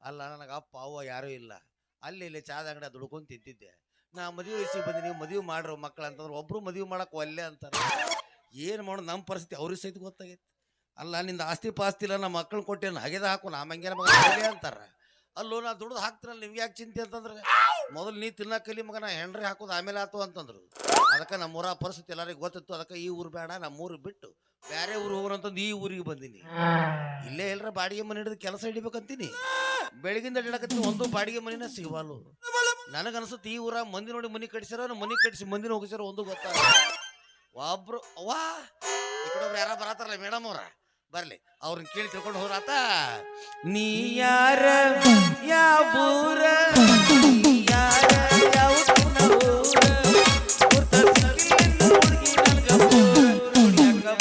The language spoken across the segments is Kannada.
ಅಲ್ಲ ನನಗೆ ಅಪ್ಪ ಅವ್ವ ಯಾರೂ ಇಲ್ಲ. ಅಲ್ಲಿ ಇಲ್ಲಿ ಚಾದ ಅಂಗಡಿ ದುಡ್ಕೊಂಡು ತಿಂತಿದ್ದೆ. ನಾ ಮದುವೆ ವಯಸ್ಸಿಗೆ ಬಂದು ನೀವು ಮದುವೆ ಮಾಡ್ರೋ ಮಕ್ಕಳು ಅಂತಂದ್ರೆ ಒಬ್ರು ಮದುವೆ ಮಾಡಕ್ಕೆ ಒಲ್ಲೆ ಅಂತಾರೆ. ಏನು ಮಾಡೋದು ನಮ್ಮ ಪರಿಸ್ಥಿತಿ ಅವ್ರಿಗೆ ಸಹಿತ ಗೊತ್ತಾಗೈತಿ. ಅಲ್ಲ ನಿಂದ ಆಸ್ತಿ ಪಾಸ್ತಿ ಇಲ್ಲ ನಮ್ಮ ಮಕ್ಕಳು ಕೊಟ್ಟೇನು ಹಗೆದ ಹಾಕು ನಾ ಮಂಗ್ಯಾನ ಮಗ ಅಂತಾರೆ. ಅಲ್ಲೋ ನಾ ದುಡ್ದು ಹಾಕ್ತಿರಲ್ಲ ನಿಮ್ಗೆ ಯಾಕೆ ಚಿಂತೆ ಅಂತಂದ್ರೆ ಮೊದಲು ನೀ ತಿನ್ನಕ್ಕಲಿ ಮಗ ನಾ ಹೆಂಡ್ರಿ ಹಾಕೋದು ಆಮೇಲೆ ಆತು ಅಂತಂದ್ರು. ಅದಕ್ಕೆ ನಮ್ಮೂರ ಪರಿಸ್ಥಿತಿ ಎಲ್ಲರಿಗೂ ಗೊತ್ತಿತ್ತು. ಅದಕ್ಕೆ ಈ ಊರು ಬೇಡ ನಮ್ಮೂರು ಬಿಟ್ಟು ಬೇರೆ ಊರು ಹೋಗ್ರಂತಂದು ಈ ಊರಿಗೆ ಬಂದೀನಿ. ಇಲ್ಲೇ ಎಲ್ಲರ ಬಾಡಿಗೆ ಮನೆ ಹಿಡಿದು ಕೆಲಸ ಹಿಡಿಬೇಕಂತೀನಿ. ಬೆಳಗಿಂದ ಹಿಡಕತ್ತೀನಿ ಒಂದು ಬಾಡಿಗೆ ಮನಿನ ಸಿಗವಾಲು. ನನಗನ್ಸುತ್ತೆ ಈ ಊರ ಮಂದಿ ನೋಡಿ ಮನಿ ಕಟ್ಸಿರೋ ಮನಿ ಕಟ್ಸಿ ಮಂದಿನ ಹೋಗಿಸಾರೋ ಒಂದು ಗೊತ್ತಾಗ. ಒಬ್ರು ಅವ್ವಾ ಈ ಕಡೆ ಒಬ್ರು ಯಾರ ಬರತ್ತಾರಲ್ಲ ಮೇಡಮ್ ಅವ್ರ ಬರ್ಲಿ ಅವ್ರನ್ನ ಕೇಳಿ ತಿಳ್ಕೊಂಡು ಹೋರಾತ. ನೀ ಯಾರ ಯಾವೂರ ಯಾರ ಯಾವ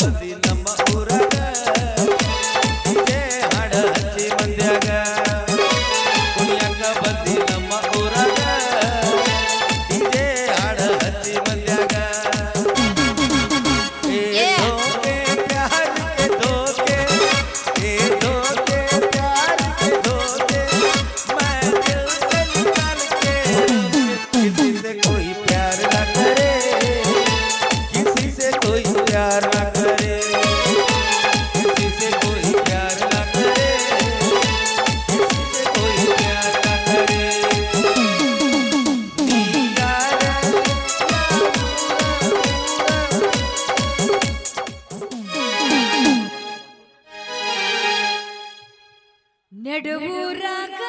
ಬಂದಿ ನಮ್ಮ ಊರಾಗ ಹಾಡ ಹಚ್ಚಿ ಮಂದ್ಯಾಗ ಕುಣಿಯಾಕ ಬಂದಿ ನಮ್ಮ ಊರಾಗ ಇದೇ ಹಾಡ ಹಚ್ಚಿ ಮಂದ್ಯಾಗ. ನಡುವೂರಾಗ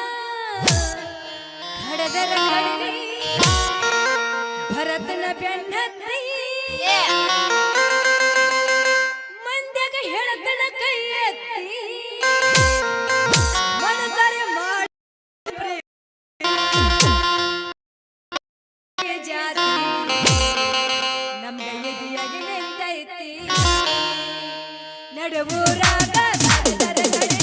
ಕಡದರ ಕಡಲಿ ಭರತನ ಬೆನ್ನತ್ತಿ ಮಂದ್ಯಾಗ ಹೇಳತನ ಕೈ ಎತ್ತಿ ಮನಸರೆ ಮಾಡಿ ಜಾತಿ ನಮ್ಗ ಎದಿಯಾಗಿ ನಿಂತೈತಿ. ನಡುವೂರಾಗ ಕಡದರ ಕಡಲಿ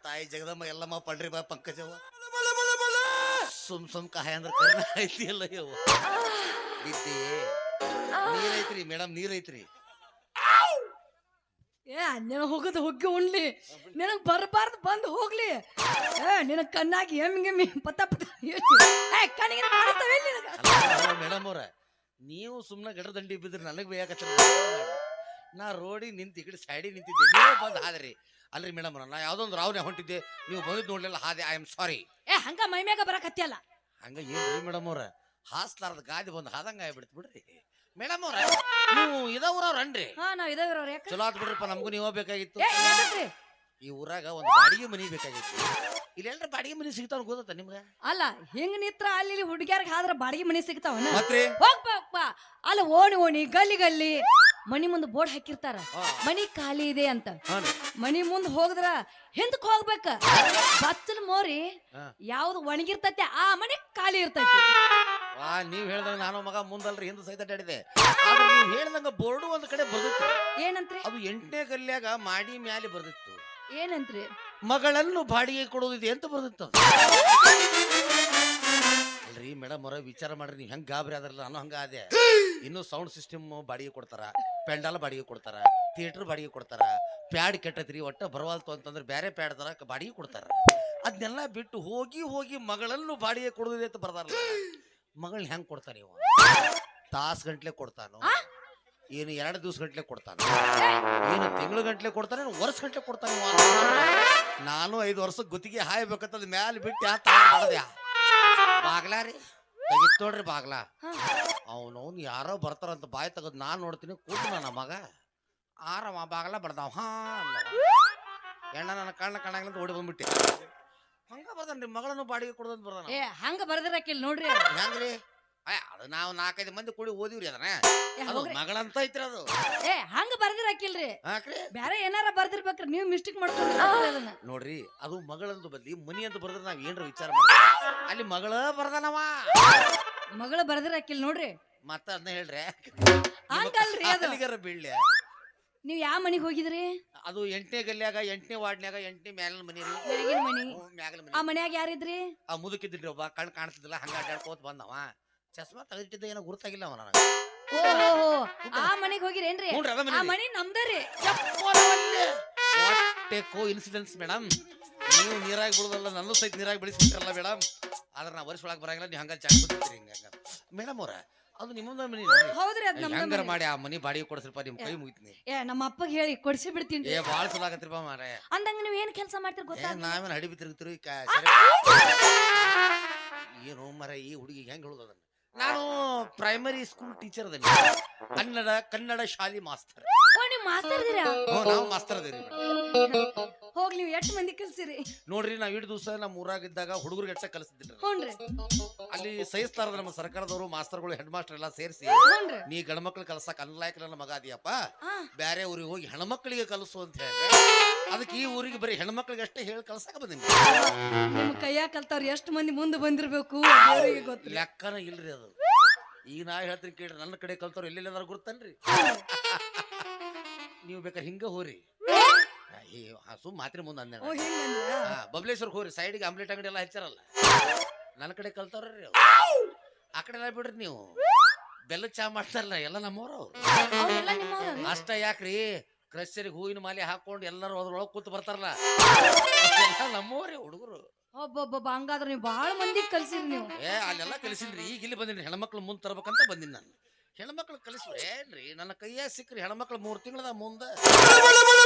ತಾಯಿ ಜಗದಮ್ಮ ಎಲ್ಲಮ್ಮ ಪಡ್ರಿ ಬಾ ಪಂಕಜವ್ವ ಸುಮ್ ಕಾಯ ಅಂದ್ರೆ ಕರ್ಣ ಐತಿ ಅಲ್ಲ ಯವ್ವ ಬಿದ್ದಿ ನೀರೈತ್ರಿ ಮೇಡಮ್ ನೀರೈತ್ರಿ. ನಿನಗೆ ಹೋಗೋದು ಹೋಗಿ ಉಣ್ಲಿ ನಿನಗೆ ಬರಬಾರ್ದು ಬಂದು ಹೋಗ್ಲಿ. ನಿನಗೆ ಕಣ್ಣಾಗಿ ಎಮ್ಮಿ ಪತ್ತ ಕಣ್ಣಿಗೆ ಮೇಡಮ್ ಅವ್ರ ನೀವು ಸುಮ್ಮನೆ ಗಡ್ರ ದಂಡಿ ಬಿದ್ರಿ ನನಗೆ ಬೇಕತ್ತ. ನಾ ರೋಡಿಗೆ ನಿಂತು ಈ ಕಡೆ ಸೈಡಿಗೆ ನಿಂತಿದ್ದೆ ನೀವು ಬಂದು ಹಾದ್ರಿ. ಅಲ್ರಿ ಮೇಡಮ್ ನಾ ಯಾವ್ದೊಂದು ರಾವ್ನೆ ಹೊಂಟಿದ್ದೆ ನೀವು ಬಂದಿದ್ದು ನೋಡ್ಲಿಲ್ಲ ಹಾದೆ. I am sorry. ಹಂಗ ಮೈಮ್ಯಾಗ ಬರಕತ್ತಿಯಲ್ಲ ಹಂಗ ಏನ್ರಿ ಮೇಡಮ್ ಅವ್ರ ಹಾಸ್ಲಾರ್ದ ಗಾದಿ ಬಂದು ಹಾದಂಗ ಆಗ್ಬಿಡ್ತು ಬಿಡ್ರಿ ಮೇಡಮ್ ಅವ್ರ. ನೀವು ಇದ ಊರವ್ರನ್ರಿ? ನಾವ್ ಇದಾವ್ರ ಚಲೋ ಆತ್ ಬಿಡ್ರಪ್ಪ ನಮಗೂ ನೀವ ಬೇಕಾಗಿತ್ತು. ಈ ಊರಾಗ ಒಂದು ಬಾಡಿಗೆ ಮನಿ ಬೇಕಾಗಿತ್ತು. ಇಲ್ಲೆಲ್ರ ಬಾಡಿಗೆ ಮನಿ ಸಿಗ್ತಾವ ಗೊತ್ತ ನಿಮ್ಗ? ಅಲ್ಲ ಹಿಂಗ ನಿತ್ರ ಅಲ್ಲಿ ಹುಡುಗ್ಯಾರ್ಗ ಆದ್ರ ಬಾಡಿಗೆ ಮನಿ ಸಿಗ್ತಾವ ಹೋಗ್ಬ ಅಲ್ಲ ಓಣಿ ಓಣಿ ಗಲ್ಲಿ ಗಲ್ಲಿ ಮನಿ ಮುಂದ್ ಬೋರ್ಡ್ ಹಾಕಿರ್ತಾರ ಮನಿ ಖಾಲಿ ಇದೆ ಅಂತ. ಮನಿ ಮುಂದ್ ಹೋಗದ್ರ ಹಿಂದಕ್ ಹೋಗ್ಬೇಕ ಬಚ್ಚಲ್ ಮೋರಿ ಯಾವ್ದು ಒಣಗಿರ್ತೈತಿ ಆ ಮನಿ ಖಾಲಿ ಇರ್ತೈತಿ. ನೀವ್ ಹೇಳ್ದಂಗ ನಾನು ಮಗ ಮುಂದಲ್ರಿ ಹಿಂದ್ ಸಹಿತ ಅಡ್ಡಿದೆ. ನೀವ್ ಹೇಳ್ದಂಗ ಬೋರ್ಡು ಒಂದ್ ಕಡೆ ಬರ್ದಿತ್ತು. ಏನಂತ್ರಿ? ಅದು 8ನೇ ಗಲ್ಯಾಗ ಮಾಡಿ ಮ್ಯಾಲೆ ಬರ್ದಿತ್ತು. ಏನಂತ್ರಿ? ಮಗಳನ್ನು ಬಾಡಿಗೆ ಕೊಡೋದಿದೆ ಅಂತ ಬರ್ದಿತ್ತು. ಅಲ್ರಿ ಮೇಡಮ್ ಅವರ ವಿಚಾರ ಮಾಡ್ರಿ ನೀವ್ ಹೆಂಗ್ ಗಾಬರಿ ಆದ್ರಲ್ಲ ನಾನು ಹಂಗ ಅದೇ. ಇನ್ನು ಸೌಂಡ್ ಸಿಸ್ಟಮ್ ಬಾಡಿಗೆ ಕೊಡ್ತಾರ, ಪೆಂಡಾಲ್ ಬಾಡಿಗೆ ಕೊಡ್ತಾರ, ಥಿಯೇಟರ್ ಬಾಡಿಗೆ ಕೊಡ್ತಾರ. ಪ್ಯಾಡ್ ಕೆಟ್ಟತ್ರಿ ಒಟ್ಟ ಬರವಾಲ್ತು ಅಂತಂದ್ರೆ ಬೇರೆ ಪ್ಯಾಡ್ ತರ ಬಾಡಿಗೆ ಕೊಡ್ತಾರ. ಅದನ್ನೆಲ್ಲ ಬಿಟ್ಟು ಹೋಗಿ ಹೋಗಿ ಮಗಳನ್ನು ಬಾಡಿಗೆ ಕೊಡೋದಿದೆ ಅಂತ ಬರ್ದಾರಲ್ಲ. ಮಗಳನ್ನ ಹೆಂಗ್ ಕೊಡ್ತಾನೆ ಇವ? ತಾಸು ಗಂಟ್ಲೆ ಕೊಡ್ತಾನು, ಏನು 2 ದಿವಸ ಗಂಟ್ಲೆ ಕೊಡ್ತಾನ, ಏನು ತಿಂಗಳು ಗಂಟ್ಲೆ ಕೊಡ್ತಾನೆ, ವರ್ಷ ಗಂಟ್ಲೆ ಕೊಡ್ತಾನೆ. ನಾನು 5 ವರ್ಷ ಗುತ್ತಿಗೆ ಹಾಯ್ಬೇಕಂತದ್ ಮ್ಯಾಲ ಬಿಟ್ಟು ಮಾಡದ್ಯಾ ಬಾಗ್ಲಾರಿ ತೆಗಿತ್ ನೋಡ್ರಿ ಬಾಗ್ಲ. ಅವನವ್ನು ಯಾರೋ ಬರ್ತಾರಂತ ಬಾಯಿ ತಗದ್ ನಾನ್ ನೋಡ್ತೀನಿ ಕೂತು ನನ್ನ ಮಗ ಆರವ ಬಾಗ್ಲ ಬಡ್ದಾವ. ಹಾ ಎಣ್ಣ ನನ್ನ ಕಣ್ಣ ಕಣ್ಣಾಗ್ಲಂತ ಓಡಿ ಬಂದ್ಬಿಟ್ಟೆ. ಹಂಗ ಬರ್ದಾನ್ರಿ ಮಗಳನ್ನು ಬಾಡಿಗೆ ಕೊಡೋದ್ ಬರ್ದಾನ ಏ ಹಂಗ ಬರ್ದಿರಾಕಿಲ್ ನೋಡ್ರಿ ಹೆಂಗ್ರಿ ಅದು ನಾವು 4-5 ಮಂದಿ ಕೂಡಿ ಓದಿವ್ರಿ ಅದನ್ನ ಅದು ಮಗಳಂತ ಐತ್ರಿ ಅದು ಏ ಹಂಗ ಬರ್ದಿರಾಕಿಲ್ರಿ ಹಾಕ್ರಿ ಬ್ಯಾರೆ ಏನಾರ ಬರ್ದಿರ್ಬೇಕ್ರಿ ನೀವು ಮಿಸ್ಟೇಕ್ ಮಾಡ್ಕೊಂಡ್ರಿ ಅದನ್ನ ನೋಡ್ರಿ ಅದು ಮಗಳಂತ ಬದ್ಲಿ ಮನಿ ಅಂತ ಬರ್ದ್ರೆ ನಾವ್ ಏನ್ರ ವಿಚಾರ ಮಾಡ್ತೀವಿ ಅಲ್ಲಿ ಮಗಳ ಬರ್ದಾನವ ಮಗಳ ಬರ್ದಿರಾಕಿಲ್ ನೋಡ್ರಿ ಮತ್ತ ಅದನ್ನ ಹೇಳ್ರಿ ಹಂಗಲ್ರಿ ಅದು ಅಲ್ಲಿಗಾರ ಬೀಳ್ಯ ನೀವ್ ಯಾವ ಮನಿಗ್ ಹೋಗಿದ್ರಿ ಅದು 8ನೇ ಗಲ್ಯಾಗ 8ನೇ ವಾರ್ಡ್ನ್ಯಾಗ 8ನೇ ಮ್ಯಾಲಿನ ಮನಿ ರೀ ಮ್ಯಾಗಿನ ಮನಿ ಮ್ಯಾಗಲ ಮನಿ ಆ ಮನ್ಯಾಗ ಯಾರಿದ್ರಿ ಆ ಮುದುಕಿದ್ರಿ ಒಬ್ಬ ಕಣ್ ಕಾಣ್ತಿದ್ದಿಲ್ಲ ಹಂಗ ಅಡ್ಡಾಡ್ಕೋತ ಬಂದವ ಚಸ್ಮಾ ತೆಗೆದಿಟ್ಟಿದ್ದ ಏನೋ ಗುರ್ತಾಗಿಲ್ಲ ಅವ ನನಗ ಓಹೋ ಆ ಮನಿಗ್ ಹೋಗಿರೇನ್ರಿ ನೋಡ್ರಿ ಅದ ಆ ಮನಿ ನಮ್ದರಿ what a coincidence madam ನೀವು ನೀರಾಗಿ ಬಿಡುದಲ್ಲ ನನ್ನ ಸಹಿತ ನೀರಾಗಿ ಬೆಳೆಸ್ಬಿಟ್ರಲ್ಲ ಮೇಡಮ್ ಆದ್ರೆ ನಾ ವರ್ಷ ಒಳಗೆ ಬರಂಗಿಲ್ಲ ನೀವು ಹಂಗ ಚಾಕ್ ಬಿಡ್ತೀರಿ ಹಿಂಗ ಮೇಡಮ್ ಅವ್ರ ಅದು ನಿಮ್ಮೊಂದ ಮನಿ ಹೌದ್ರಿ ಅದ್ ನಮ್ದ ಹೆಂಗಾರ ಮಾಡಿ ಆ ಮನಿ ಬಾಡಿಗೆ ಕೊಡ್ಸ್ರಪ್ಪ ನಿಮ್ ಕೈ ಮುಗಿತೀನಿ ಏ ನಮ್ಮ ಅಪ್ಪಗೆ ಹೇಳಿ ಕೊಡ್ಸಿ ಬಿಡ್ತೀನಿ ಏ ಬಾಳ ಚಲೋ ಆಗತ್ರಿಪ್ಪ ಮಾರೇ ಅಂದಂಗ ನೀವ್ ಏನ್ ಕೆಲಸ ಮಾಡ್ತೀರಿ ಗೊತ್ತಾ ನಾವೇನು ಹಡಿಬಿ ತಿರುಗ್ತಿರಿ ಏನು ಮರ ಈ ಹುಡುಗಿ ಹೆಂಗ್ ಹೇಳುದನ್ನ ನಾನು ಪ್ರೈಮರಿ ಸ್ಕೂಲ್ ಟೀಚರ್ ಅದನ್ನ ಕನ್ನಡ ಶಾಲಿ ಮಾಸ್ತರ್ ಓ ನೀವ್ ಮಾಸ್ತರ್ ಇದೀರಾ ನಾವು ಮಾಸ್ತರ್ ಅದೇರಿ ಹೋಗ್ಲಿ ನೀವ್ ಎಷ್ಟ್ ಮಂದಿ ಕಲ್ಸಿರಿ ನೋಡ್ರಿ ನಾವ್ ಇಡ್ ದಿವಸ ನಮ್ಮ ಊರಾಗಿದ್ದಾಗ ಹುಡುಗರಿಗೆ ಎಷ್ಟ ಕಲಿಸ್ತಿದ್ರಿ ಹ್ಞೂನ್ರಿ ಅಲ್ಲಿ ಸಹಿಸ್ತಾರ ನಮ್ಮ ಸರ್ಕಾರದವರು ಮಾಸ್ತರ್ಗಳು ಹೆಡ್ ಮಾಸ್ಟರ್ ಎಲ್ಲಾ ಸೇರಿಸಿ ಹ್ಞೂನ್ರಿ ನೀ ಗಂಡ್ಮಕ್ಳು ಕಲ್ಸಕ್ ಅನ್ಲಾಯ್ಕ ನನ್ನ ಮಗ ಅದಿಯಪ್ಪ ಆ, ಬ್ಯಾರೆ ಊರಿಗೆ ಹೋಗಿ ಹೆಣ್ಮಕ್ಳಿಗೆ ಕಲಿಸು ಅಂತ ಹೇಳಿ ಅದಕ್ಕೆ ಈ ಊರಿಗೆ ಬರೀ ಹೆಣ್ಮಕ್ಳಿಗೆ ಅಷ್ಟೇ ಹೇಳಿ ಕಲ್ಸಕ ಬಂದಿನಿ ನಿಮ್ ಕೈಯಾಗ ಕಲ್ತವ್ರ ಎಷ್ಟ್ ಮಂದಿ ಮುಂದೆ ಬಂದಿರ್ಬೇಕು ದೇವ್ರಿಗೆ ಗೊತ್ತು ಲೆಕ್ಕನ ಇಲ್ರಿ ಅದು ಈಗ ನಾ ಹೇಳ್ತೀನಿ ಕೇಳ್ರಿ ನನ್ನ ಕಡೆ ಕಲ್ತವ್ರು ಎಲ್ಲೆಲ್ಲದಾರ ಗುರ್ತನ್ರಿ ನೀವು ಬೇಕಾದ್ರೆ ಹಿಂಗ ಹೋರಿ ಸುಮ್ ಮಾತ್ರಿ ಮುಂದೆ ಅಂದೆ ಓ ಹಿಂಗಂದ್ರ ಬಬ್ಲೇಶ್ವರ್ಗೆ ಹೋರಿ ಸೈಡ್ಗೆ ಆಮ್ಲೆಟ್ ಅಂಗಡಿ ಎಲ್ಲ ಹಚ್ಚಾರಲ್ಲ ನನ್ನ ಕಡೆ ಕಲ್ತವ್ರಿ ಆ ಕಡೆ ಎಲ್ಲ ಬಿಡ್ರಿ ನೀವು ಬೆಲ್ಲ ಚಾ ಮಾಡ್ತಾರಲ್ಲ ಎಲ್ಲ ನಮ್ಮವ್ರು ಅವ್ರೆಲ್ಲ ನಿಮ್ಮವ್ರ ಅಷ್ಟ ಯಾಕ್ರಿ ಕ್ರಶ್ಚರಿಗೆ ಹೂವಿನ ಮಾಲೆ ಹಾಕೊಂಡು ಎಲ್ಲರೂ ಅದ್ರೊಳಗೆ ಕೂತ್ ಬರ್ತಾರಲ್ಲ ನಮ್ಮವ್ರಿ ಹುಡುಗರು ಒಬ್ಬೊಬ್ಬ ಹಂಗಾದ್ರ ನೀವು ಬಾಳ ಮಂದಿ ಕಲ್ಸಿರಿ ನೀವು ಅಲ್ಲೆಲ್ಲ ಕಲಿಸಿನ್ರಿ ಈಗ ಇಲ್ಲಿ ಬಂದಿನಿ ಹೆಣ್ಮಕ್ಳು ಮುಂದ್ ತರ್ಬೇಕಂತ ಬಂದಿನಿ ನಾನು ಹೆಣ್ಮಕ್ಳು ಕಲಿಸ್ರಿ ಏನ್ರಿ ನನ್ನ ಕೈಯಾಗ ಸಿಕ್ಕ್ರಿ ಹೆಣ್ಮಕ್ಳು 3 ತಿಂಗಳದಾಗ ಮುಂದೆ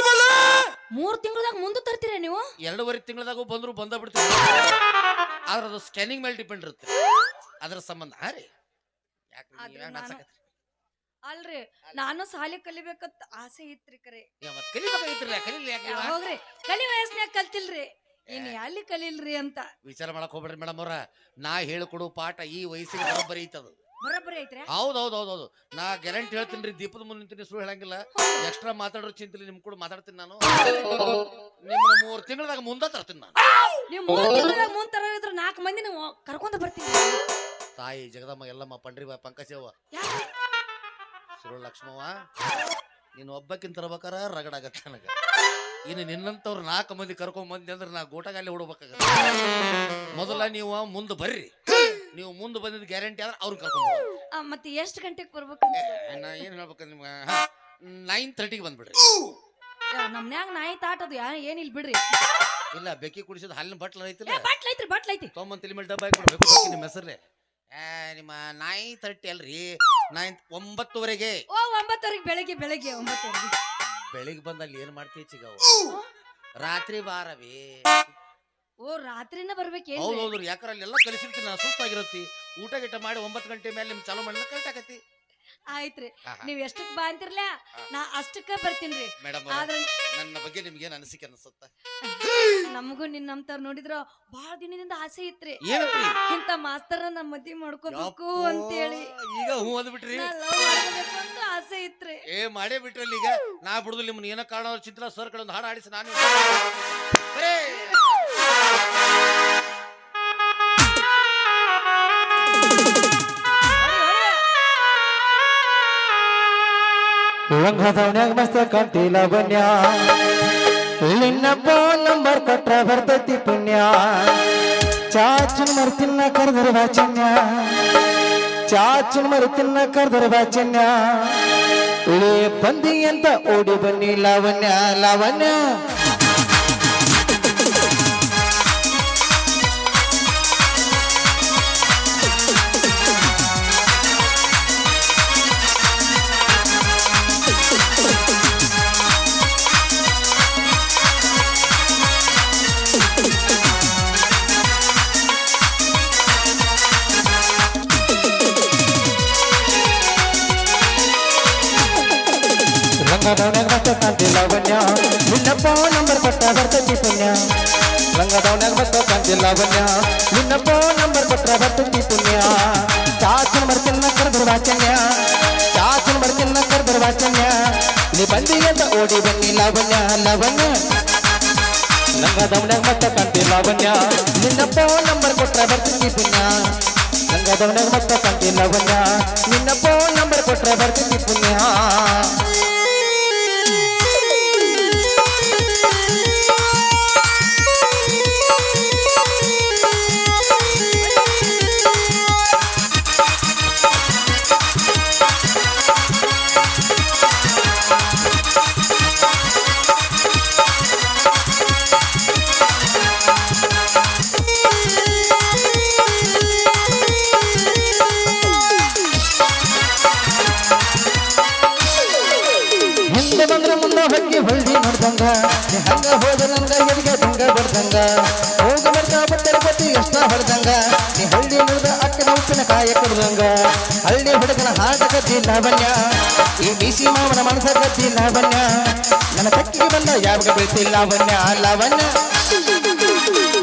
3 ತಿಂಗಳದಾಗ ಮುಂದೆ ತರ್ತೀರ ನೀವು 2.5 ತಿಂಗಳದಾಗ ಬಂದ್ರು ಬಂದ ಬಿಡ್ತೀವಿ ಆದ್ರೆ ಅದು ಸ್ಕ್ಯಾನಿಂಗ್ ಮೇಲೆ ಡಿಪೆಂಡ್ ಇರುತ್ತೆ ಅದ್ರ ಸಂಬಂಧ ರೀ ಅಲ್ರಿ ನಾನು ಶಾಲೆ ಕಲಿಬೇಕಂತ ಆಸೆ ಇತ್ರಿ ಕರೆ ಕಲಿಬೇಕಾಗಿತ್ರಲ್ಲ ಕಲೀಲಿ ಯಾಕೆ ಹೋಗ್ರಿ ಕಲಿ ವಯಸ್ನ್ಯಾಗ ಕಲ್ತಿಲ್ರಿ ಇನ್ ಎಲ್ಲಿ ಕಲೀಲ್ರಿ ಅಂತ ವಿಚಾರ ಮಾಡಕ್ ಹೋಗ್ಬೇಡ್ರಿ ಮೇಡಮ್ ಅವ್ರ ನಾ ಹೇಳ್ಕೊಡು ಪಾಠ ಈ ವಯಸ್ಸಿಗೆ ಬರೋಬ್ಬರಿ ಐತದ ಬರೋಬ್ಬರಿ ಐತ್ರಿ ಹೌದೌದೌದೌದು ನಾ ಗ್ಯಾರಂಟಿ ಹೇಳ್ತೀನಿ ದೀಪದ ಮುಂದೆ ನಿಂತೀನಿ ಸುಳ್ಳು ಹೇಳಂಗಿಲ್ಲ ಎಕ್ಸ್ಟ್ರಾ ಮಾತಾಡೋ ಚಿಂತಲಿ ನಿಮ್ ಕೂಡ ಮಾತಾಡ್ತೀನಿ ನಾನು ನಿಮ್ಮನ್ನ 3 ತಿಂಗಳದಾಗ ಮುಂದೆ ತರ್ತೀನಿ ನಾನು ನೀವು 3 ತಿಂಗಳದಾಗ ಮುಂದೆ ತರೋದ್ರ 4 ಮಂದಿ ನೀವು ಕರ್ಕೊಂಡ ಬರ್ತೀನಿ ತಾಯಿ ಜಗದಮ್ಮ ಎಲ್ಲಮ್ಮ ಪಂಡ್ರಿ ಪಂಕಜವ್ವ ಸುರುಳು ಲಕ್ಷ್ಮವ್ವ ನೀನು ಒಬ್ಬಕ್ಕಿಂತ ತರ್ಬೇಕಾರ ರಗಡಾಗತ್ತೆ ನನಗ ಇನ್ನು ನಿನ್ನಂತವ್ರು 4 ಮಂದಿ ಕರ್ಕೊಂಡ್ ಬಂದಿ ಅಂದ್ರೆ ನಾ ಗೋಟಗಾಲಿ ಹೊಡ್ಬೇಕಾಗತ್ತೆ ಮೊದಲ ನೀವು ಮುಂದೆ ಬರ್ರಿ ನೀವು ಮುಂದೆ ಬಂದಿದ್ದು ಗ್ಯಾರಂಟಿ ಆದ್ರೆ ಅವ್ರನ್ನ ಕರ್ಕೊಂಡು ಮತ್ತೆ ಎಷ್ಟು ಗಂಟೆಗೆ ಬರ್ಬೇಕಂತ ನಾ ಏನ್ ಹೇಳ್ಬೇಕಂದ್ರೆ ನಿಮ್ಗೆ 9:30ಗೆ ಬಂದ್ಬಿಡ್ರಿ ನಮ್ನ್ಯಾಗ ನಾಯಿ ತಾಟದು ಏನಿಲ್ಲ ಬಿಡ್ರಿ ಇಲ್ಲ ಬೆಕ್ಕಿ ಕುಡಿಸಿದ ಹಾಲಿನ ಬಟ್ಲ ಐತಿಲ್ಲ ಬಟ್ಲ ಐತಿ ತೊಂಬತ್ತು ತಲೆ ಮೇಲೆ ಡಬ್ಬ ಹಾಕ್ಬಿಡ್ಬೇಕು ನಿಮ್ಮ ಹೆಸರೇ ನಿಮ್ಮ 9:30 ಅಲ್ರಿ 9:00ವರೆಗೆ ಓ 9:00 ಬೆಳಗ್ಗೆ 9:00 ಬೆಳಿಗ್ಗೆ ಬಂದ ಅಲ್ಲಿ ಏನ್ ಮಾಡ್ತೀವಿ ಚಿಗವು ರಾತ್ರಿ ಬಾರವಿ ಓ ರಾತ್ರಿನ ಬರ್ಬೇಕೇನ್ ಹೌದೌದ್ರಿ ಯಾಕಂದ್ರೆ ಅಲ್ಲೆಲ್ಲ ಕಲಿಸಿರ್ತೀನಿ ನಾ ಸುಸ್ತಾಗಿರತ್ತಿ ಊಟ ಗಿಟ ಮಾಡಿ 9 ಗಂಟೆ ಮೇಲೆ ನಿಮ್ ಚಾಲು ಮಾಡಿದ್ರೆ ಕರೆಕ್ಟ್ ಆಗತ್ತಿ ಆಯ್ತ್ರಿ ನೀವ್ ಎಷ್ಟಕ್ ಬಾ ಅಂತಿರ್ಲ ನಾ ಅಷ್ಟಕ್ಕ ಬರ್ತೀನ್ರಿ ಮೇಡಮ್ ಆದ್ರೆ ನನ್ನ ಬಗ್ಗೆ ನಿಮ್ಗೆ ಏನ್ ಅನಿಸಿಕೆ ಅನ್ಸುತ್ತ ನಮಗೂ ನಿನ್ನಂತವ್ರು ನೋಡಿದ್ರ ಬಹಳ ದಿನದಿಂದ ಆಸೆ ಇತ್ರಿ ಏನಂತ್ರಿ ಇಂತ ಮಾಸ್ತರ್ ನಮ್ಮ ಮದ್ವಿ ಮಾಡ್ಕೋಬೇಕು ಅಂತೇಳಿ ಈಗ ಹೂ ಅಂದ್ಬಿಟ್ರಿ ಅಂತ ಆಸೆ ಇತ್ರಿ ಮಾಡೇ ಬಿಟ್ರಲ್ಲಿ ಈಗ ನಾ ಬಿಡುದು ನಿಮ್ಮನ್ನ ಏನೋ ಕಾರಣ ಚಿಂತಲ ಸರ್ ಕಡೆ ಒಂದು ಹಾಡು ಆಡಿಸಿ ನಾನು ಲಂಘದವನ್ಯಾಗ ಮಸ್ತ ಕಂಟಿಲ ಬನ್ಯ ನಿನ್ನ ಫೋನ್ ನಂಬರ್ ಕೊಟ್ರ ಬರ್ತೈತಿ ಪುಣ್ಯ ಚಾಚುನ್ ಮರ್ತಿನ್ನ ಕರ್ದರ ವಾಚನ್ಯ ಚಾಚುನ್ ಮರ್ತಿನ್ನ ಕರ್ದರ ವಾಚನ್ಯ ಇಳಿ ಬಂದಿ ಅಂತ ಓಡಿ ಬನ್ನಿ ಲಾವಣ್ಯ ಲಾವಣ್ಯ ರಂಗದವನ್ಯಾಗ ಮಸ್ತ ಕಾಂತಿ ಲಾವಣ್ಯ ನಿನ್ನ ಫೋನ್ ನಂಬರ್ ಕೊಟ್ಟ ಬರ್ತೈತಿ ಪುಣ್ಯ ಲಂಗದವನ್ಯಾಗ ಮತ್ತ ಕಾಂತಿ ಲಾವಣ್ಯ ನಿನ್ನ ಫೋನ್ ನಂಬರ್ ಕೊಟ್ರ ಬರ್ತೈತಿ ಪುಣ್ಯ ಚಾಚನ ಮರ್ತಿನ ಕರೆದ್ರ ವಾಚನ್ಯ ಚಾಚನ ಮರ್ತಿನ ಕರೆದ್ರ ವಾಚನ್ಯ ನೀ ಬಂದಿಗೆ ಅಂತ ಓಡಿ ಬನ್ನಿ ಲಾವಣ್ಯ ಲಾವಣ್ಯ ಲಂಗದವನ್ಯಾಗ ಮತ್ತ ಕಾಂತಿ ಲಾವಣ್ಯ ನಿನ್ನ ಫೋನ್ ನಂಬರ್ ಕೊಟ್ರ ಬರ್ತೈತಿ ಪುಣ್ಯ ಲಂಗದವನ್ಯಾಗ ಮತ್ತ ಕಾಂತಿ ಲಾವಣ್ಯ ನಿನ್ನ ಫೋನ್ ನಂಬರ್ ಕೊಟ್ರ ಬರ್ತೈತಿ ಪುಣ್ಯ ಹೊಕ್ಕಿ ಹೊಳ್ಳಿ ನೋಡ್ದಂಗ ನೀ ಹಂಗ ಹೋದ ನಂಗ ಎಲ್ಲಿಗೆ ದಂಗ ಬಡ್ದಂಗ ಹೋಗ ಬರ್ತಾ ಬಟ್ಟೆ ಬತ್ತಿ ಎಷ್ಟ ಹೊಡೆದಂಗ ನೀ ಹಳ್ಳಿ ನೋಡ್ದ ಅಕ್ಕನ ಉಪ್ಪಿನ ಕಾಯ ಕೊಡ್ದಂಗ ಹಳ್ಳಿ ಹುಡುಗನ ಹಾಟ ಗದ್ದಿ ಲಾವಣ್ಯ ಈ ಬೀಸಿ ಮಾವನ ಮನಸ ಗದ್ದಿ ಲಾವಣ್ಯ ನನ್ನ ತಕ್ಕಿಗೆ ಬಂದ ಯಾವಾಗ ಬೀಳ್ತಿ ಲಾವಣ್ಯ ಲಾವಣ್ಯ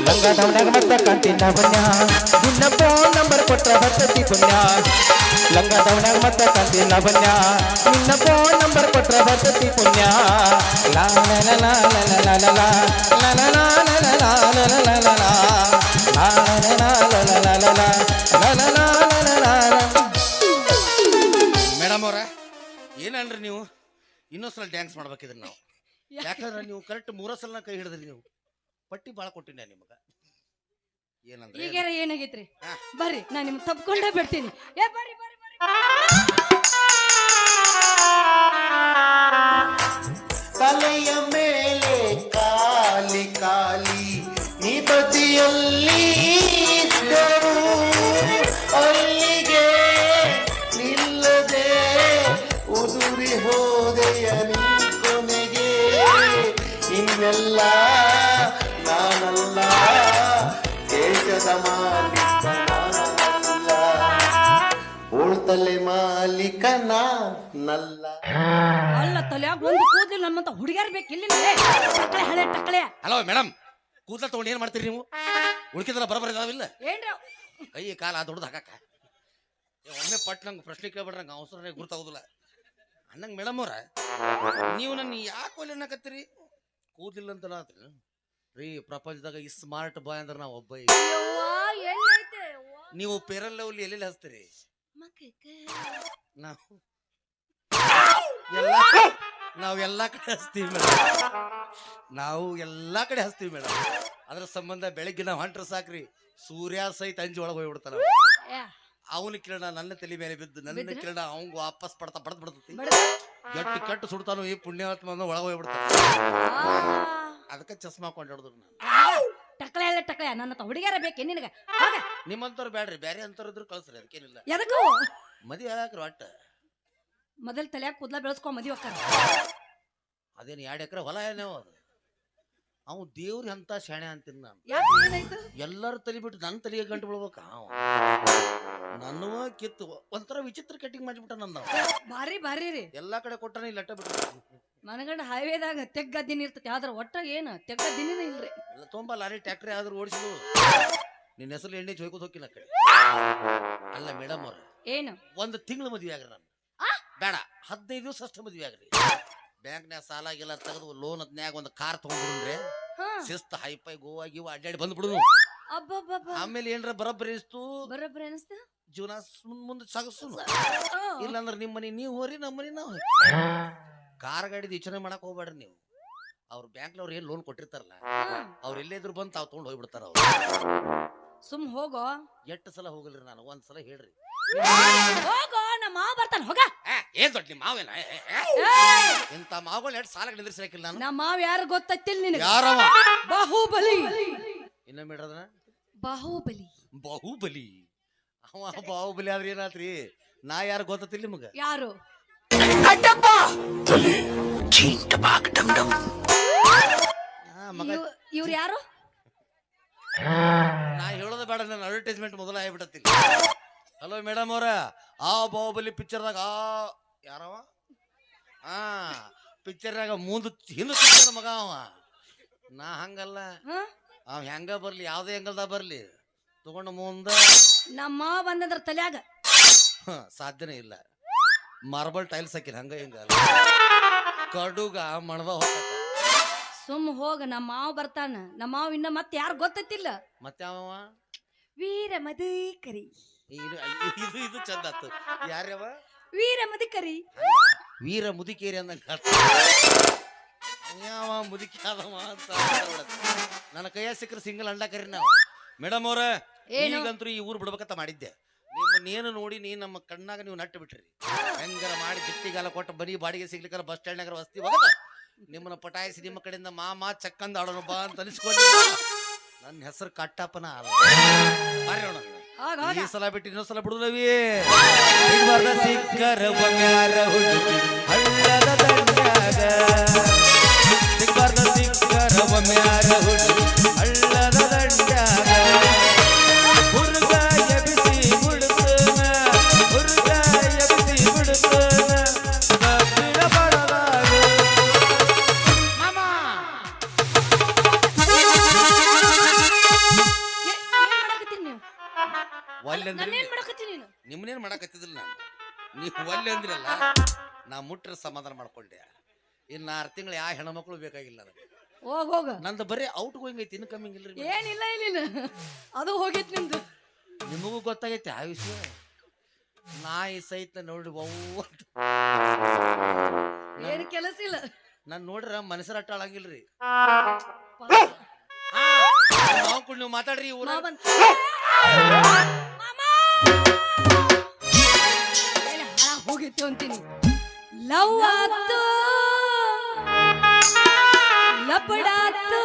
ಲಂಗದವನ್ಯಾಗ ಮತ್ತ ಕಾಂತಿ ಲಾವಣ್ಯ ನಿನ್ನ ಫೋನ್ ನಂಬರ್ ಕೊಟ್ರ ಬರ್ತೈತಿ ಪುಣ್ಯ ಲಂಗದವನ್ಯಾಗ ಮತ್ತ ಕಾಂತಿ ಲಾವಣ್ಯ ನಿನ್ನ ಫೋನ್ ನಂಬರ್ ಕೊಟ್ರ ಬರ್ತೈತಿ ಪುಣ್ಯ ಲಾ ಲಾ ಲಾ ಲಾ ಲಾ ಲಾ ಲಾ ಲಾ ಲಾ ಲಾ ಲಾ ಲಾ ಲಾ ಲಾ ಲಾ ಮೇಡಮ್ ಅವ್ರ ಏನನ್ರಿ ನೀವು ಇನ್ನೊಂದ್ಸಲ ಡ್ಯಾನ್ಸ್ ಮಾಡ್ಬೇಕಿದ್ರಿ ನಾವು ಯಾಕಂದ್ರೆ ನೀವು ಕರೆಕ್ಟ್ 3 ಸಲ ಕೈ ಹಿಡಿದ್ರಿ ನೀವು ಪಟ್ಟಿ ಬಾಳ ಕೊಟ್ಟಿನಿ ನಿಮಗ ಏನಂದ್ರೆ ಈಗಾರ ಏನಾಗೈತ್ರಿ ಬರ್ರಿ ನಾ ನಿಮ್ ತಪ್ಕೊಂಡೇ ಬಿಡ್ತೀನಿ ಏ ಬರ್ರಿ ಬರ್ರಿ ಬರ್ರಿ ತಲೆಯ ಮೇಲೆ ಕಾಲಿ ಕಾಲಿ ನೀ ಬದಿಯಲ್ಲಿ ಇದ್ದರು ಅಲ್ಲಿಗೆ ನಿಲ್ಲದೆ ಉದುರಿ ಹೋದೆಯ ನೀ ಕೊನೆಗೆ ಇನ್ನೆಲ್ಲ ನಾನಲ್ಲ ದೇಶದ ಮಾಲೀಕ ನಾನಲ್ಲ ಉಳ್ತಲೆ ಮಾಲೀಕ ನಾನಲ್ಲ ಅಲ್ಲ ತಲ್ಯಾಗ ಒಂದು ಕೂದಲು ನಮ್ಮಂತ ಹುಡುಗಿಯರ್ ಬೇಕಿಲ್ಲ ಟಕಳೆ ಹಳೆ ಟಕಳೆ ಹಲೋ ಮೇಡಮ್ ಕೂದಲ ತಗೊಂಡು ಏನ್ ಮಾಡ್ತೀರಿ ನೀವು ಉಳ್ಕಿದ್ರ ಬರಬರ ಇದಾವಿಲ್ಲ ಏನ್ರ ಕೈ ಕಾಲ ದೊಡ್ಡದು ಹಾಕಾಕ ಒಮ್ಮೆ ಪಟ್ ನಂಗೆ ಪ್ರಶ್ನೆ ಕೇಳ್ಬಿಡ್ರ ನಂಗೆ ಅವಸರ ಗುರ್ತಾಗೋದಿಲ್ಲ ಅನ್ನಂಗೆ ಮೇಡಮ್ ಅವ್ರ ನೀವು ನನ್ನ ಯಾಕೆ ಒಲೆ ಅನ್ನಕತ್ತೀರಿ ಕೂದಿಲ್ಲ ಅಂತ ನಾತ್ರಿ ರೀ ಪ್ರಪಂಚದಾಗ ಈ ಸ್ಮಾರ್ಟ್ ಬಾಯ್ ಅಂದ್ರೆ ನಾವು ಒಬ್ಬ ನೀವು ಪೇರಲ್ ಲವ್ಲಿ ಎಲ್ಲೆಲ್ಲಿ ಹಚ್ತೀರಿ ನಾವು ಎಲ್ಲಾ ಕಡೆ ಹಚ್ತೀವಿ ಮೇಡಮ್ ನಾವು ಎಲ್ಲಾ ಕಡೆ ಹಚ್ತೀವಿ ಮೇಡಮ್ ಅದ್ರ ಸಂಬಂಧ ಬೆಳಗ್ಗೆ ನಾವು ಹೊಂಟ್ರ ಸಾಕ್ರಿ ಸೂರ್ಯ ಸಹಿತ ಅಂಜಿ ಒಳಗೆ ಹೋಗ್ಬಿಡ್ತಾನ ಅವನ ಕಿರಣ ನನ್ನ ತಲೆ ಮೇಲೆ ಬಿದ್ದು ನನ್ನ ಕಿರಣ ಅವಂಗ ವಾಪಸ್ ಪಡ್ತಾ ಬಡದ್ ಬಿಡ್ತೈತಿ ಗಟ್ಟಿ ಕಟ್ಟು ಸುಡ್ತಾನು ಈ ಪುಣ್ಯಾತ್ಮ ಒಳಗೆ ಹೋಗ್ಬಿಡ್ತಾನ ಅದಕ್ಕೆ ಚಸ್ಮಾ ಕೊಂಡಾಡ್ದು ಟಕಳೆ ಎಲ್ಲ ಟಕಳೆ ನನ್ನ ಹುಡುಗಿಯರ ಬೇಕೆ ನಿನಗ ನಿಮ್ಮಂತವ್ರು ಬ್ಯಾಡ್ರಿ ಬ್ಯಾರೆ ಅಂತವ್ರು ಇದ್ರು ಕಳ್ಸ್ರಿ ಅದಕ್ಕೇನಿಲ್ಲ ಎದಕ್ಕೂ ಮದ್ವೆ ಆಗಾಕ್ರಿ ಒಟ್ಟ ಮೊದಲ್ ತಲ್ಯಾಗ ಕೂದ್ಲ ಬೆಳೆಸ್ಕೊ ಮದ್ವಿ ಅಕ್ಕಾರ ಅದೇನು 2 ಎಕರೆ ಹೊಲ ಏನೇವ ಅದು ಅವ್ ದೇವ್ರಿ ಅಂತ ಶಾಣೆ ಅಂತೀನಿ ನಾನು ಎಲ್ಲರೂ ತಲೆ ಬಿಟ್ಟು ನನ್ನ ತಲೆಗೆ ಗಂಟು ಬಿಡ್ಬೇಕ ನನ್ನವ ಕಿತ್ತು ಒಂಥರ ವಿಚಿತ್ರ ಕಟ್ಟಿಂಗ್ ಮಾಡಿಬಿಟ್ಟ ನಂದ ಭಾರಿ ಭಾರಿ ರೀ ಎಲ್ಲಾ ಕಡೆ ಕೊಟ್ಟನ ಇಲ್ಲ ಬಿಟ್ಟು ಮನಗಂಡ ಹೈವೇದಾಗ ತೆಗ್ಗ ದಿನ ಇರ್ತೈತಿ ಆದ್ರ ಒಟ್ಟ ಏನು ತೆಗ್ಗ ದಿನ ಇಲ್ರಿ ಎಲ್ಲ ತುಂಬಾ ಲಾರಿ ಟ್ಯಾಕ್ಟ್ರಿ ಆದ್ರೂ ಓಡಿಸಿದ್ರು ನಿನ್ನ ಹೆಸರು ಎಣ್ಣೆ ಜೋಯ್ಕೋತ ಹೋಗಿಲ್ಲ ಕಡೆ ಅಲ್ಲ ಮೇಡಮ್ ಅವ್ರ ಏನು 1 ತಿಂಗಳು ಮದ್ವೆ ಆಗ್ರಿ ನಾನು ಬೇಡ 15 ದಿವಸ ಅಷ್ಟು ಮದ್ವೆ ಆಗ್ರಿ ಬ್ಯಾಂಕ್ನ್ಯಾಗ ಸಾಲ ಗಿಲ್ಲ ತೆಗೆದು ಲೋನ್ ಅದ್ನ್ಯಾಗ ಒಂದು ಕಾರ್ ತಗೊಂಡ್ಬಿಡ್ರೆ ಶಿಸ್ತ ಹೈಫೈ ಗೋವಾ ಗೀವ ಅಡ್ಡಾಡಿ ಬಂದ್ಬಿಡುನು ಆಮೇಲೆ ಏನ್ರ ಬರಬ್ಬರಿ ಇಸ್ತು ಬರಬ್ಬರಿ ಅನಿಸ್ತ ಜೀವನ ಮುಂದೆ ಸಾಗಿಸು ಇಲ್ಲಾಂದ್ರೆ ನಿಮ್ಮ ಮನೆ ನೀವು ಹೋರಿ ನಮ್ಮ ಮನೆ ನಾವು ಕಾರ್ ಗಾಡಿದ ಯೋಚನೆ ಮಾಡಕ್ ಹೋಗ್ಬೇಡ್ರಿ ನೀವು ಅವ್ರ ಬ್ಯಾಂಕ್ನವ್ರು ಏನ್ ಲೋನ್ ಕೊಟ್ಟಿರ್ತಾರಲ್ಲ ಅವ್ರ ಎಲ್ಲೇದ್ರು ಬಂದು ತಾವ್ ತಗೊಂಡ್ ಹೋಗ್ಬಿಡ್ತಾರ ಅವ್ರು ಸುಮ್ ಹೋಗೋ ಎಷ್ಟು ಸಲ ಹೋಗಲ್ರಿ ನಾನು ಒಂದ್ಸಲ ಹೇಳ್ರಿ ಹೋಗೋ ನಮ್ಮ ಮಾವ ಬರ್ತಾನ ಹೋಗ ಏನ್ ದೊಡ್ಡ ನಿಮ್ಮ ಮಾವೇನ ಇಂತ ಮಾವುಗಳು ಎಷ್ಟು ಸಾಲ ನಿಂದ್ರಿಸಿರಕಿಲ್ಲ ನಾನು ನಮ್ಮ ಮಾವ ಯಾರು ಗೊತ್ತಿಲ್ಲ ನಿನಗೆ ಯಾರವ ಬಾಹುಬಲಿ ಇನ್ನೊಮ್ಮೆ ಹೇಳ್ರದನ ಬಾಹುಬಲಿ ಬಾಹುಬಲಿ ಅವ ಬಾಹುಬಲಿ ಆದ್ರೆ ಏನಾತ್ರಿ ನಾ ಯಾರು ಗೊತ್ತಿಲ್ಲ ನಿಮಗ ಯಾರು ಇವ್ರು ಯಾರು ನಾ ಹೇಳೋದು ಬೇಡ ನನ್ನ ಅಡ್ವರ್ಟೈಸ್ಮೆಂಟ್ ಮೊದಲ ಆಗ್ಬಿಡತ್ತೀನಿ ಹಲೋ ಮೇಡಮ್ ಅವ್ರ ಆ ಬಾಹುಬಲಿ ಪಿಕ್ಚರ್ದಾಗ ಯಾರವ ಪಿಕ್ಚರ್ನಾಗ ಮುಂದೆ ಹಿಂದೆ ಮಗ ಅವ ನಾ ಹಂಗಲ್ಲ ಅವ್ ಹೆಂಗ ಬರ್ಲಿ ಯಾವ್ದೇ ಹೆಂಗಲ್ದ ಬರ್ಲಿ ತಗೊಂಡು ಮುಂದ ನಮ್ಮ ಮಾವ ಬಂದಂದ್ರ ತಲ್ಯಾಗ ಸಾಧ್ಯನೇ ಇಲ್ಲ. ಮಾರ್ಬಲ್ ಟೈಲ್ಸ್ ಹಾಕಿರ ಹಂಗ ಹಿಂಗ ಕಡುಗ ಮಣದ ಹೋಗ. ಸುಮ್ ಹೋಗ ನಮ್ಮ ಮಾವ ಬರ್ತಾನ. ನಮ್ಮ ಮಾವ ಇನ್ನ ಮತ್ತೆ ಯಾರು ಗೊತ್ತಿಲ್ಲ. ಮತ್ತೆ ಅವ ವೀರ ಮಧುಕರಿ. ಇದು ಇದು ಚಂದ ಆತು. ಯಾರ್ಯವ? ವೀರ ಮಧುಕರಿ. ವೀರ ಮುದಿಕೇರಿ ಅಂದಂಗ ಯಾವ ಮುದುಕಿ ಆದವ ಅಂತ ನನ್ನ ಕೈಯ ಸಿಕ್ಕರೆ ಸಿಂಗಲ್ ಅಂಡ ಕರಿ ನಾವು. ಮೇಡಮ್ ಅವ್ರ ಈಗಂತೂ ಈ ಊರು ಬಿಡ್ಬೇಕಂತ ಮಾಡಿದ್ದೆ. ನಿಮ್ಮನ್ನೇನು ನೋಡಿ ನೀ ನಮ್ಮ ಕಣ್ಣಾಗ ನೀವು ನಟ್ಟು ಬಿಟ್ರಿ. ಹೆಂಗಾರ ಮಾಡಿ ಜಿಟ್ಟಿಗಾಲ ಕೊಟ್ಟು ಬರೀ ಬಾಡಿಗೆ ಸಿಗ್ಲಿಕ್ಕಾರ ಬಸ್ ಸ್ಟ್ಯಾಂಡ್ನಾಗ ವಸ್ತಿ ಹೋಗದ ನಿಮ್ಮನ್ನ ಪಟಾಯಿಸಿ ನಿಮ್ಮ ಕಡೆಯಿಂದ ಮಾಮ ಚಕ್ಕಂದ ಆಡೋಣ ಬಾ ಅಂತ ಅನಿಸ್ಕೊಂಡು ನನ್ನ ಹೆಸರು ಕಟ್ಟಪ್ಪನ ಅಲ್ಲ. ಈ ಸಲ ಬಿಟ್ಟು ಇನ್ನೊಂದ್ ಸಲ ಬಿಡುದವಿ. ಸಿಕ್ಕರ ಬಂಗಾರ ಹುಡುಗಿ ಹಳ್ಳದ ದಂಡ್ಯಾಗ, ಸಿಕ್ಕರ ಬಂಗಾರ ಹುಡುಗಿ ಹಳ್ಳದ ದಂಡ್ಯಾಗ, ಹುಡುಗ ಎಬಿಸಿ ಬಿಡುತ್ತನ, ಹುಡುಗ ಎಬಿಸಿ ಬಿಡುತ್ತನ ಕಬ್ಬಿಣ ಬಡದಾಗ. ಮಾಮ ನಿಮ್ಮನೇನ್ ಮಾಡಕತ್ತಿದಿಲ್ಲ ನಾನು. ನೀವು ಒಲ್ಲೆ ಅಂದ್ರಲ್ಲ ನಾ ಮುಟ್ರ ಸಮಾಧಾನ ಮಾಡ್ಕೊಂಡೆ. ಇನ್ನು 6 ತಿಂಗಳು ಯಾವ ಹೆಣ್ಮಕ್ಳು ಬೇಕಾಗಿಲ್ಲ ನನಗೆ. ಹೋಗ ನಂದು ಬರೀ ಔಟ್ ಗೋಯಿಂಗ್ ಐತಿ, ಇನ್ನು ಕಮ್ಮಿಂಗ್ ಇಲ್ರಿ. ಏನಿಲ್ಲ ಇಲ್ಲ ಅದು ಹೋಗೈತಿ ನಿಮ್ದು. ನಿಮಗೂ ಗೊತ್ತಾಗೈತಿ ಆ ವಿಷಯ. ನಾಯಿ ಸಹಿತ ನೋಡಿ ಏನು ಕೆಲಸ ಇಲ್ಲ. ನಾನ್ ನೋಡ್ರ ಮನಸ್ಸರ ಅಟ್ಟಾಳಂಗಿಲ್ರಿ. ನೀವು ಮಾತಾಡ್ರಿ. ಹೋಗಿತ್ತು ಅಂತೀನಿ. ಲವ್ ಆತು ಲಪಡಾತು